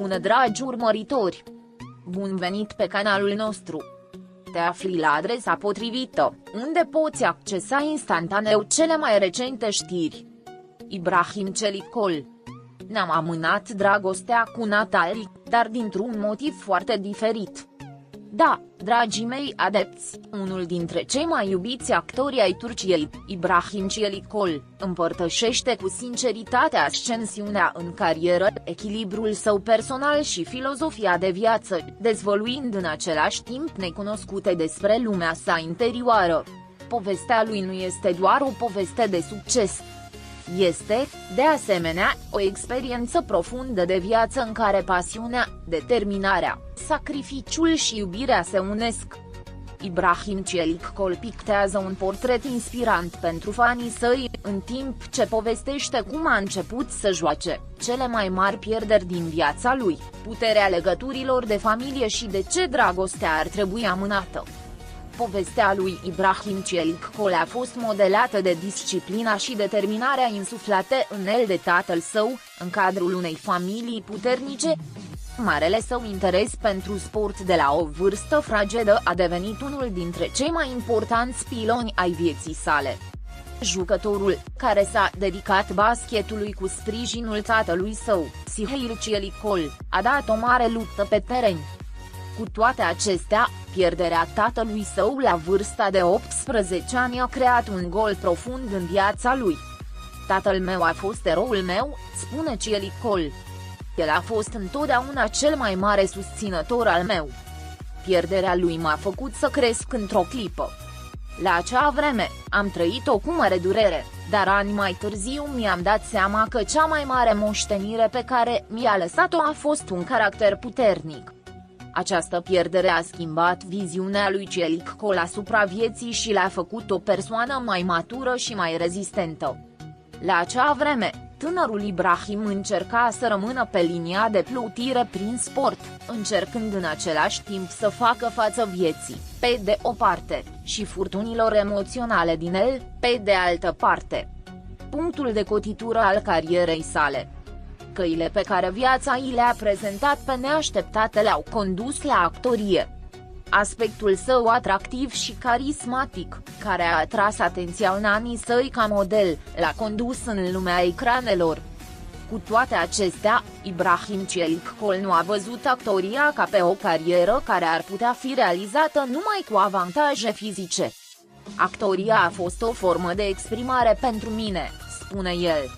Bună dragi urmăritori! Bun venit pe canalul nostru! Te afli la adresa potrivită, unde poți accesa instantaneu cele mai recente știri. Ibrahim Celicol. Ne-am amânat dragostea cu Natalie, dar dintr-un motiv foarte diferit. Da, dragii mei adepți, unul dintre cei mai iubiți actori ai Turciei, Ibrahim Celicol, împărtășește cu sinceritate ascensiunea în carieră, echilibrul său personal și filozofia de viață, dezvăluind în același timp necunoscute despre lumea sa interioară. Povestea lui nu este doar o poveste de succes. Este, de asemenea, o experiență profundă de viață în care pasiunea, determinarea, sacrificiul și iubirea se unesc. Ibrahim Celicol pictează un portret inspirant pentru fanii săi, în timp ce povestește cum a început să joace cele mai mari pierderi din viața lui, puterea legăturilor de familie și de ce dragostea ar trebui amânată. Povestea lui Ibrahim Celicol a fost modelată de disciplina și determinarea insuflate în el de tatăl său, în cadrul unei familii puternice. Marele său interes pentru sport de la o vârstă fragedă a devenit unul dintre cei mai importanți piloni ai vieții sale. Jucătorul, care s-a dedicat basketului cu sprijinul tatălui său, Suheil Celicol, a dat o mare luptă pe teren. Cu toate acestea, pierderea tatălui său la vârsta de 18 ani a creat un gol profund în viața lui. Tatăl meu a fost eroul meu, spune Celicol. El a fost întotdeauna cel mai mare susținător al meu. Pierderea lui m-a făcut să cresc într-o clipă. La acea vreme, am trăit-o cu mare durere, dar ani mai târziu mi-am dat seama că cea mai mare moștenire pe care mi-a lăsat-o a fost un caracter puternic. Această pierdere a schimbat viziunea lui Celicol asupra vieții și l-a făcut o persoană mai matură și mai rezistentă. La acea vreme, tânărul Ibrahim încerca să rămână pe linia de plutire prin sport, încercând în același timp să facă față vieții, pe de o parte, și furtunilor emoționale din el, pe de altă parte. Punctul de cotitură al carierei sale. Căile pe care viața i le-a prezentat pe neașteptate le-au condus la actorie. Aspectul său atractiv și carismatic, care a atras atenția în anii săi ca model, l-a condus în lumea ecranelor. Cu toate acestea, Ibrahim Celicol nu a văzut actoria ca pe o carieră care ar putea fi realizată numai cu avantaje fizice. Actoria a fost o formă de exprimare pentru mine, spune el.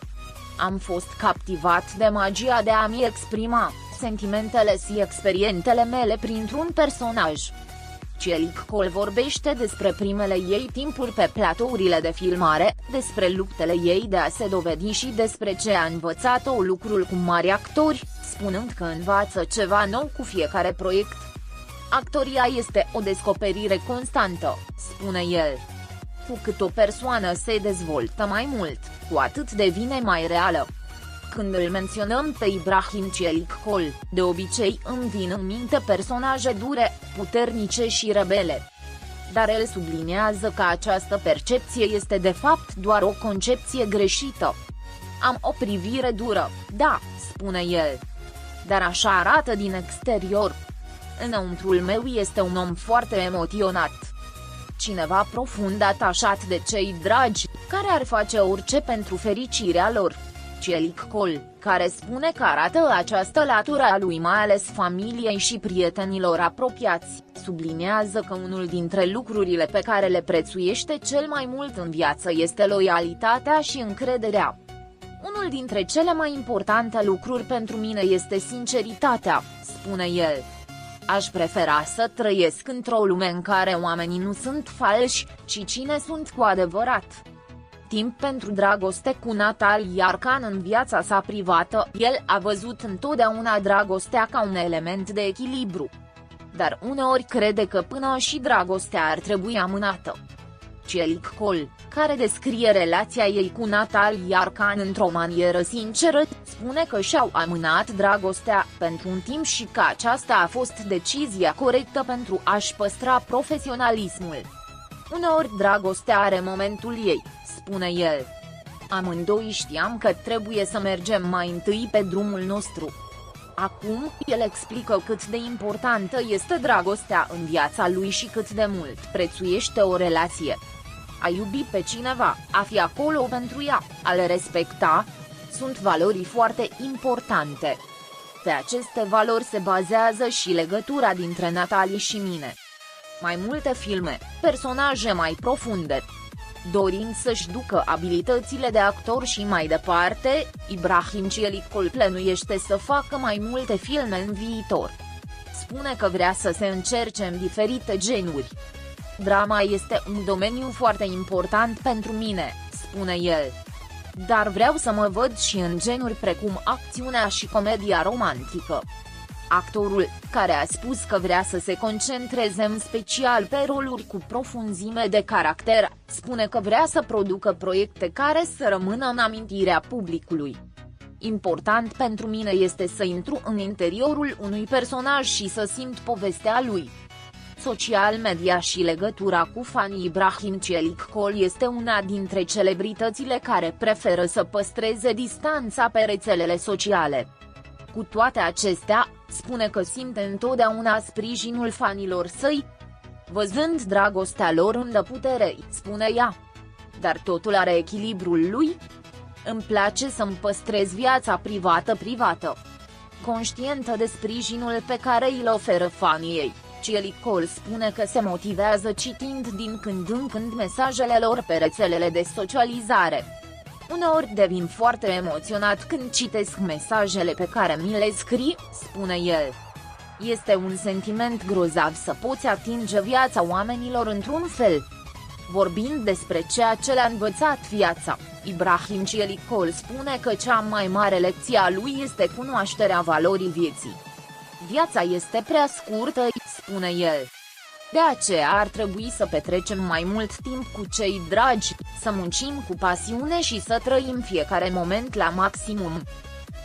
Am fost captivat de magia de a-mi exprima sentimentele și experiențele mele printr-un personaj. Celicol vorbește despre primele ei timpuri pe platourile de filmare, despre luptele ei de a se dovedi și despre ce a învățat-o lucrul cu mari actori, spunând că învață ceva nou cu fiecare proiect. Actoria este o descoperire constantă, spune el. Cu cât o persoană se dezvoltă mai mult, cu atât devine mai reală. Când îl menționăm pe Ibrahim Celicol, de obicei îmi vin în minte personaje dure, puternice și rebele. Dar el subliniază că această percepție este de fapt doar o concepție greșită. Am o privire dură, da, spune el. Dar așa arată din exterior. Înăuntrul meu este un om foarte emoționat. Cineva profund atașat de cei dragi, care ar face orice pentru fericirea lor. Celicol, care spune că arată această latură a lui mai ales familiei și prietenilor apropiați, subliniază că unul dintre lucrurile pe care le prețuiește cel mai mult în viață este loialitatea și încrederea. Unul dintre cele mai importante lucruri pentru mine este sinceritatea, spune el. Aș prefera să trăiesc într-o lume în care oamenii nu sunt falși, ci cine sunt cu adevărat. Timp pentru dragoste cu Natalie Arcan. În viața sa privată, el a văzut întotdeauna dragostea ca un element de echilibru. Dar uneori crede că până și dragostea ar trebui amânată. Celicol, care descrie relația ei cu Natalie Arcan într-o manieră sinceră, spune că și-au amânat dragostea pentru un timp și că aceasta a fost decizia corectă pentru a-și păstra profesionalismul. Uneori dragostea are momentul ei, spune el. Amândoi știam că trebuie să mergem mai întâi pe drumul nostru. Acum, el explică cât de importantă este dragostea în viața lui și cât de mult prețuiește o relație. A iubi pe cineva, a fi acolo pentru ea, a le respecta, sunt valori foarte importante. Pe aceste valori se bazează și legătura dintre Natalie și mine. Mai multe filme, personaje mai profunde. Dorind să-și ducă abilitățile de actor și mai departe, Ibrahim Celicol plănuiește să facă mai multe filme în viitor. Spune că vrea să se încerce în diferite genuri. Drama este un domeniu foarte important pentru mine, spune el. Dar vreau să mă văd și în genuri precum acțiunea și comedia romantică. Actorul, care a spus că vrea să se concentreze în special pe roluri cu profunzime de caracter, spune că vrea să producă proiecte care să rămână în amintirea publicului. Important pentru mine este să intru în interiorul unui personaj și să simt povestea lui. Social media și legătura cu fanii. Ibrahim Celicol este una dintre celebritățile care preferă să păstreze distanța pe rețelele sociale. Cu toate acestea, spune că simte întotdeauna sprijinul fanilor săi. Văzând dragostea lor în putere, spune ea. Dar totul are echilibrul lui. Îmi place să-mi păstrez viața privată. Conștientă de sprijinul pe care îl oferă fanii ei, Celicol spune că se motivează citind din când în când mesajele lor pe rețelele de socializare. Uneori devin foarte emoționat când citesc mesajele pe care mi le scrii, spune el. Este un sentiment grozav să poți atinge viața oamenilor într-un fel. Vorbind despre ceea ce le-a învățat viața, Ibrahim Celicol spune că cea mai mare lecție a lui este cunoașterea valorii vieții. Viața este prea scurtă, spune el. De aceea ar trebui să petrecem mai mult timp cu cei dragi, să muncim cu pasiune și să trăim fiecare moment la maximum.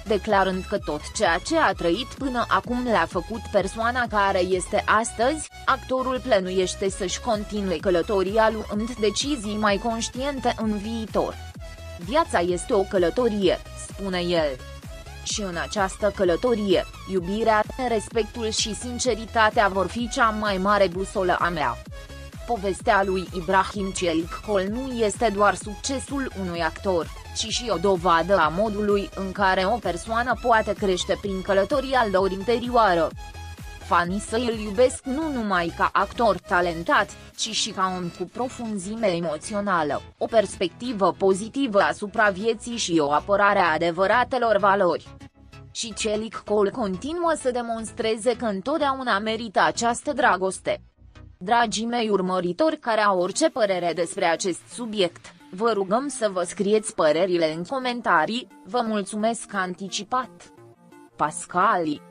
Declarând că tot ceea ce a trăit până acum le-a făcut persoana care este astăzi, actorul plănuiește să-și continue călătoria luând decizii mai conștiente în viitor. Viața este o călătorie, spune el. Și în această călătorie, iubirea, respectul și sinceritatea vor fi cea mai mare busolă a mea. Povestea lui Ibrahim Celicol nu este doar succesul unui actor, ci și o dovadă a modului în care o persoană poate crește prin călătoria lor interioară. Fanii săi îl iubesc nu numai ca actor talentat, ci și ca om cu profunzime emoțională, o perspectivă pozitivă asupra vieții și o apărare a adevăratelor valori. Și Celicol continuă să demonstreze că întotdeauna merită această dragoste. Dragii mei urmăritori care au orice părere despre acest subiect, vă rugăm să vă scrieți părerile în comentarii, vă mulțumesc anticipat. Pascali